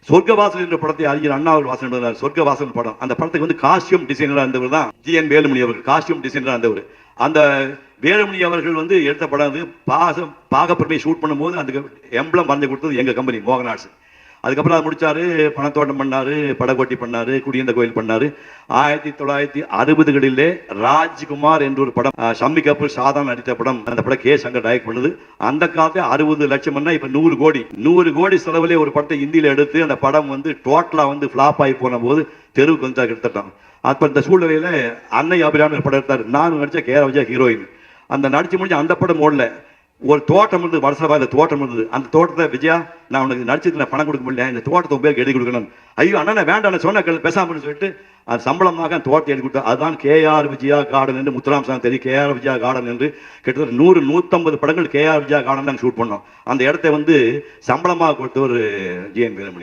சொர்க்கவாசல் என்ற படத்தை அறிஞர் அண்ணா அவர்கள் வாசனை பண்ணார். சொர்க்கவாசல் படம், அந்த படத்துக்கு வந்து காஸ்டியூம் டிசைனரா இருந்தவர் தான் ஜி.என். வேலுமணி அவர்கள். காஸ்டியூம் டிசைனரா இருந்தவர். அந்த வேலுமணி அவர்கள் வந்து எடுத்த படம் வந்து பாகப்பிரமையை ஷூட் பண்ணும்போது அந்த எம்பளம் வரைஞ்சு கொடுத்தது எங்க கம்பெனி மோகன் ஆர்ட்ஸ். அதுக்கப்புறம் அதை முடிச்சாரு, பணத்தோட்டம் பண்ணாரு, படகோட்டி பண்ணாரு, குடியிருந்த கோயில் பண்ணாரு. 1960களிலே ராஜ்குமார் என்ற ஒரு படம், ஷம்மி கபூர் சாதான் நடித்த படம். அந்த படம் கே சங்கர் டைரக்ட் பண்ணுது. அந்த காலத்துல 60 லட்சம், இப்ப 100 கோடி செலவுல ஒரு படத்தை இந்தியில எடுத்து அந்த படம் வந்து டோட்டலா வந்து பிளாப் ஆகி போன போது தெருவுக்கு வந்து எடுத்துட்டான். அப்ப இந்த சூழ்நிலையில அன்னை அபிராமி படம் எடுத்தாரு. நான் நடிச்ச கே விஜயா ஹீரோயின். அந்த நடிச்சு முடிஞ்ச அந்த படம் ஓடல. ஒரு தோட்டம் இருந்தது, வருஷம் தோட்டம் இருந்தது. அந்த தோட்டத்தை விஜயா, நான் உனக்கு நடிச்சதுல பணம் கொடுக்க முடியல, இந்த தோட்டத்தை உபயோக எழுதி கொடுக்கணும். ஐயோ அண்ணா வேண்டாம் சொன்ன பேசாமல் சொல்லிட்டு அது சம்பளமாக அந்த தோட்டத்தை எழுதி கொடுத்தா. அதுதான் KR விஜயா கார்டன் என்று முத்துராம் சாங் தெரியும். KR விஜயா கார்டன் என்று கிட்டத்தட்ட 100-150 படங்கள் KR விஜயா கார்டன் தான் ஷூட் பண்ணோம். அந்த இடத்தை வந்து சம்பளமாக கொடுத்த ஒரு ஜி.என். வேலுமணி.